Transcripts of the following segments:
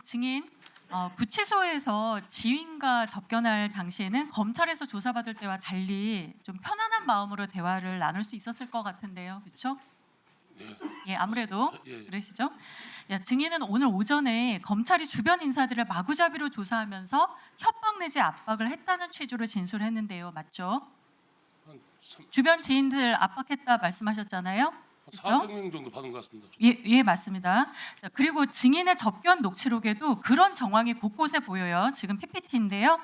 증인, 구치소에서 지휘인과 접견할 당시에는 검찰에서 조사받을 때와 달리 좀 편안한 마음으로 대화를 나눌 수 있었을 것 같은데요, 그렇죠? 예, 아무래도 그러시죠? 야, 증인은 오늘 오전에 검찰이 주변 인사들을 마구잡이로 조사하면서 협박 내지 압박을 했다는 취지로 진술했는데요, 맞죠? 주변 지인들 압박했다 말씀하셨잖아요. 그렇죠? 400명 정도 받은 것 같습니다. 예, 맞습니다. 자, 그리고 증인의 접견 녹취록에도 그런 정황이 곳곳에 보여요. 지금 PPT인데요.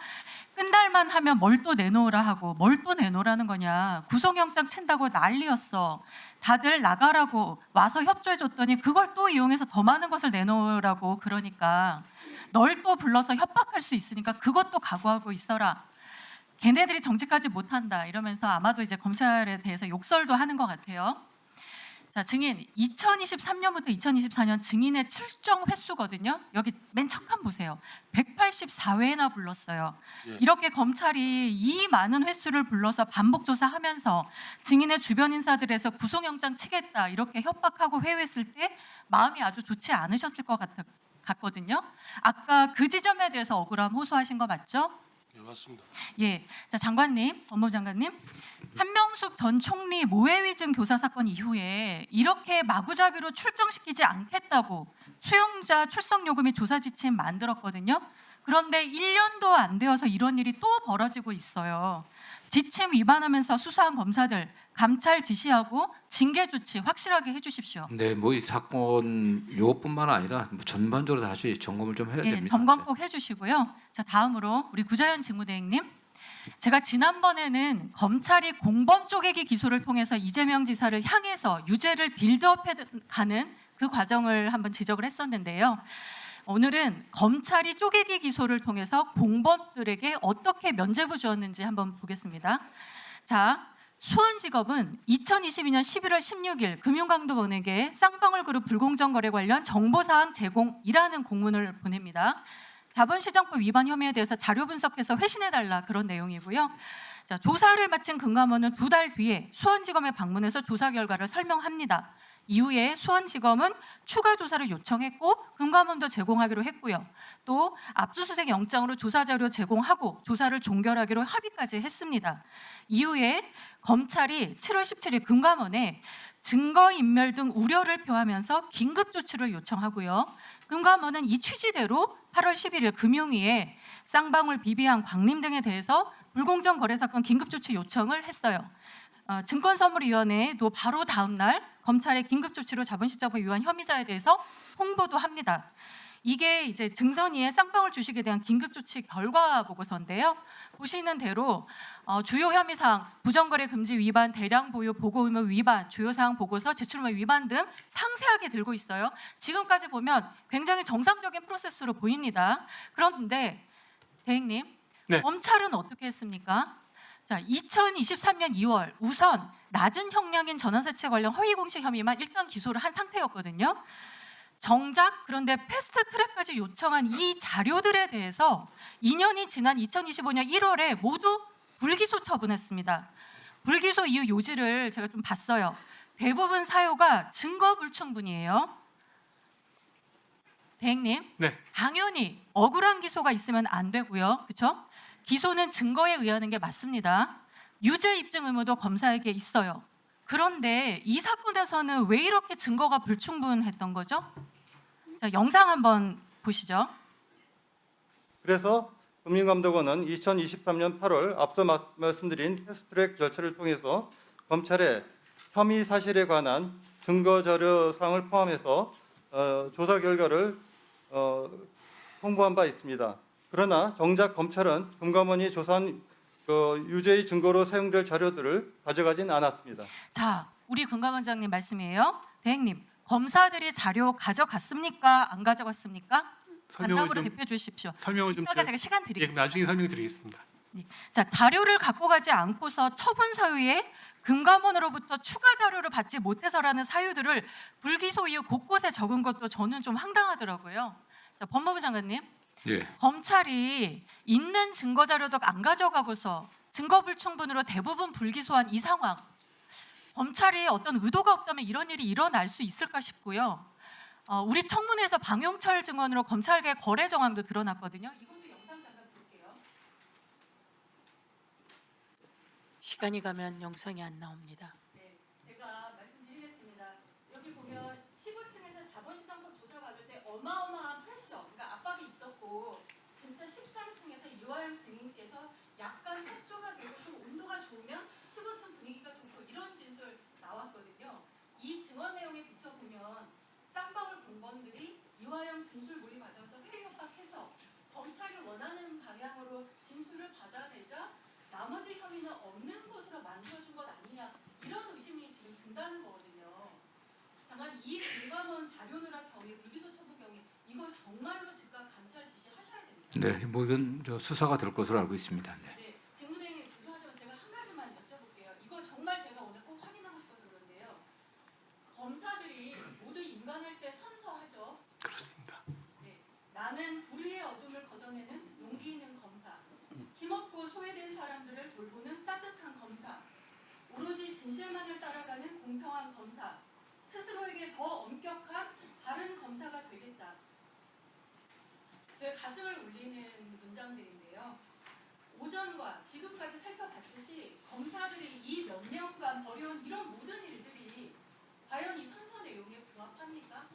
끝날만 하면 뭘 또 내놓으라 하고 뭘 또 내놓으라는 거냐. 구속영장 친다고 난리였어. 다들 나가라고 와서 협조해줬더니 그걸 또 이용해서 더 많은 것을 내놓으라고 그러니까 널 또 불러서 협박할 수 있으니까 그것도 각오하고 있어라. 걔네들이 정직하지 못한다 이러면서 아마도 이제 검찰에 대해서 욕설도 하는 것 같아요. 자, 증인 2023년부터 2024년 증인의 출정 횟수거든요. 여기 맨 첫 칸 보세요. 184회나 불렀어요. 예. 이렇게 검찰이 이 많은 횟수를 불러서 반복 조사하면서 증인의 주변 인사들에서 구속영장 치겠다 이렇게 협박하고 회유했을 때 마음이 아주 좋지 않으셨을 것 같거든요. 아까 그 지점에 대해서 억울함 호소하신 거 맞죠? 예, 맞습니다. 예, 자 장관님, 법무부 장관님, 한명숙 전 총리 모해위증 교사 사건 이후에 이렇게 마구잡이로 출정시키지 않겠다고 수용자 출석 요구 및 조사 지침 만들었거든요. 그런데 1년도 안 되어서 이런 일이 또 벌어지고 있어요. 지침 위반하면서 수사한 검사들 감찰 지시하고 징계 조치 확실하게 해주십시오. 네, 뭐 이 사건 요것뿐만 아니라 뭐 전반적으로 다시 점검을 좀 해야 예, 됩니다. 점검 꼭 해주시고요. 자, 다음으로 우리 구자현 직무대행님. 제가 지난번에는 검찰이 공범 쪼개기 기소를 통해서 이재명 지사를 향해서 유죄를 빌드업해가는 그 과정을 한번 지적을 했었는데요. 오늘은 검찰이 쪼개기 기소를 통해서 공범들에게 어떻게 면죄부 주었는지 한번 보겠습니다. 자, 수원지검은 2022년 11월 16일 금융강도원에게 쌍방울그룹 불공정 거래 관련 정보사항 제공이라는 공문을 보냅니다. 자본시장법 위반 혐의에 대해서 자료 분석해서 회신해달라 그런 내용이고요. 자, 조사를 마친 금감원은 2달 뒤에 수원지검에 방문해서 조사 결과를 설명합니다. 이후에 수원지검은 추가 조사를 요청했고 금감원도 제공하기로 했고요. 또 압수수색 영장으로 조사 자료 제공하고 조사를 종결하기로 합의까지 했습니다. 이후에 검찰이 7월 17일 금감원에 증거인멸 등 우려를 표하면서 긴급조치를 요청하고요. 금감원은 이 취지대로 8월 11일 금융위에 쌍방울, 비비안, 광림 등에 대해서 불공정 거래 사건 긴급조치 요청을 했어요. 증권선물위원회도 바로 다음 날 검찰의 긴급조치로 자본시장법 위반 혐의자에 대해서 홍보도 합니다. 이게 이제 증선위의 쌍방울 주식에 대한 긴급조치 결과 보고서인데요. 보시는 대로 주요 혐의사항, 부정거래 금지 위반, 대량 보유 보고 의무 위반, 주요사항 보고서, 제출 의무 위반 등 상세하게 들고 있어요. 지금까지 보면 굉장히 정상적인 프로세스로 보입니다. 그런데 대행님, 네. 검찰은 어떻게 했습니까? 자, 2023년 2월 우선 낮은 형량인 전환사채 관련 허위 공시 혐의만 일단 기소를 한 상태였거든요. 정작 그런데 패스트트랙까지 요청한 이 자료들에 대해서 2년이 지난 2025년 1월에 모두 불기소 처분했습니다. 불기소 이후 요지를 제가 좀 봤어요. 대부분 사유가 증거 불충분이에요. 대행님, 네. 당연히 억울한 기소가 있으면 안 되고요. 그렇죠? 기소는 증거에 의하는 게 맞습니다. 유죄 입증 의무도 검사에게 있어요. 그런데 이 사건에서는 왜 이렇게 증거가 불충분했던 거죠? 자, 영상 한번 보시죠. 그래서 금융감독원은 2023년 8월 앞서 말씀드린 패스트트랙 절차를 통해서 검찰에 혐의 사실에 관한 증거 자료 사항을 포함해서 조사 결과를 통보한 바 있습니다. 그러나 정작 검찰은 금감원이 조사한 유죄의 증거로 사용될 자료들을 가져가진 않았습니다. 자, 우리 금감원장님 말씀이에요. 대행님, 검사들이 자료 가져갔습니까? 안 가져갔습니까? 간담으로 대표 주십시오. 설명을 좀 이따가 제가 시간 예, 드리겠습니다. 나중에 설명드리겠습니다. 자, 자료를 갖고 가지 않고서 처분 사유에 금감원으로부터 추가 자료를 받지 못해서라는 사유들을 불기소 이후 곳곳에 적은 것도 저는 좀 황당하더라고요. 자, 법무부 장관님, 예. 검찰이 있는 증거 자료도 안 가져가고서 증거 불충분으로 대부분 불기소한 이 상황, 검찰이 어떤 의도가 없다면 이런 일이 일어날 수 있을까 싶고요. 우리 청문회에서 방용철 증언으로 검찰과의 거래 정황도 드러났거든요. 이것도 영상 잠깐 볼게요. 시간이 가면 영상이 안 나옵니다. 네, 제가 말씀드리겠습니다. 여기 보면 15층에서 자본시장법 조사 받을 때 어마어마한 프레셔, 그러니까 압박이 있었고 진짜 13층에서 이화영 증인께서 약간 협조가 되고 좀 온도가 좋으면 15층 분위기가 좋고 이런 진술 나왔거든요. 이 증언 내용에 비춰보면 쌍방울 공무원들이 이화영 진술 몰이 과정에서 회의 협박해서 검찰이 원하는 방향으로 진술을 받아내자 나머지 혐의는 없는 것으로 만들어준 것 아니냐 이런 의심이 지금 든다는 거거든요. 다만 이 공감원 자료누락 경위, 불기소 처분 경위 이거 정말로 즉각 감찰 지시하셔야 됩니다. 네, 뭐 이건 수사가 될 것으로 알고 있습니다. 네. 네, 직무대행님 죄송하지만 제가 한 가지만 여쭤볼게요. 이거 정말 제가 오늘 꼭 확인하고 싶어서 그런데요. 검사들이 모두 임관할 때 선서하죠. 그렇습니다. 네, 나는 불의의 어둠을 걷어내는 용기 있는 검사, 힘없고 소외된 사람들을 돌보는 따뜻한 검사, 오로지 진실만을 따라가는 공평한 검사, 스스로에게 더 엄격한 바른 검사가 되겠다. 그 가슴을 울리는 문장들인데요. 오전과 지금까지 살펴봤듯이 검사들이 이 몇 년간 벌여온 이런 모든 일들이 과연 이 선서 내용에 부합합니까?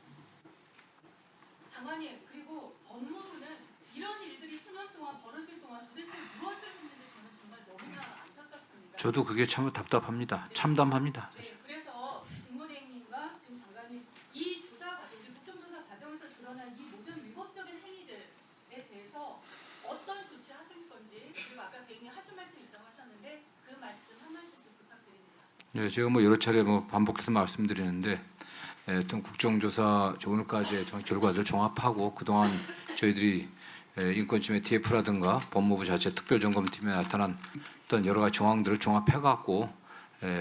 장관님, 그리고 법무부는 이런 일들이 수년 동안 벌어질 동안 도대체 무엇을 했는지 저는 정말 너무나 안타깝습니다. 저도 그게 참 답답합니다. 참담합니다. 네, 그래서 직무대행님과 지금 장관님 이 조사 과정, 이 국정조사 과정에서 드러난 이 모든 위법적인 행위들에 대해서 어떤 조치하실 건지, 그리고 아까 대행님 하신 말씀 있다고 하셨는데 그 말씀 한 말씀씩 부탁드립니다. 네, 제가 뭐 여러 차례 반복해서 말씀드리는데 어떤 국정조사 오늘까지의 결과들 종합하고 그동안 저희들이 인권침해 TF라든가 법무부 자체 특별점검팀에 나타난 어떤 여러 가지 정황들을 종합해갖고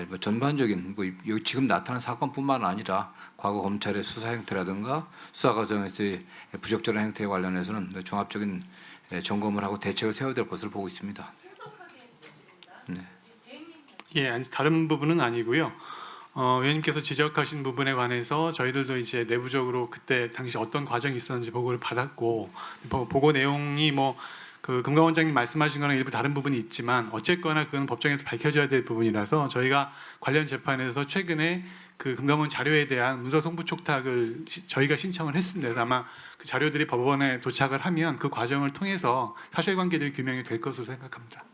뭐 전반적인 뭐 여기 지금 나타난 사건뿐만 아니라 과거 검찰의 수사 행태라든가 수사 과정에서의 부적절한 행태에 관련해서는 종합적인 점검을 하고 대책을 세워야 될 것으로 보고 있습니다. 신속하게 부탁드립니다. 네. 대행님 예, 아니, 다른 부분은 아니고요. 의원님께서 지적하신 부분에 관해서 저희들도 이제 내부적으로 그때 당시 어떤 과정이 있었는지 보고를 받았고 보고 내용이 뭐 그 금감원장님 말씀하신 거랑 일부 다른 부분이 있지만 어쨌거나 그건 법정에서 밝혀져야 될 부분이라서 저희가 관련 재판에서 최근에 그 금감원 자료에 대한 문서 송부 촉탁을 저희가 신청을 했습니다. 그래서 아마 그 자료들이 법원에 도착을 하면 그 과정을 통해서 사실관계들이 규명이 될 것으로 생각합니다.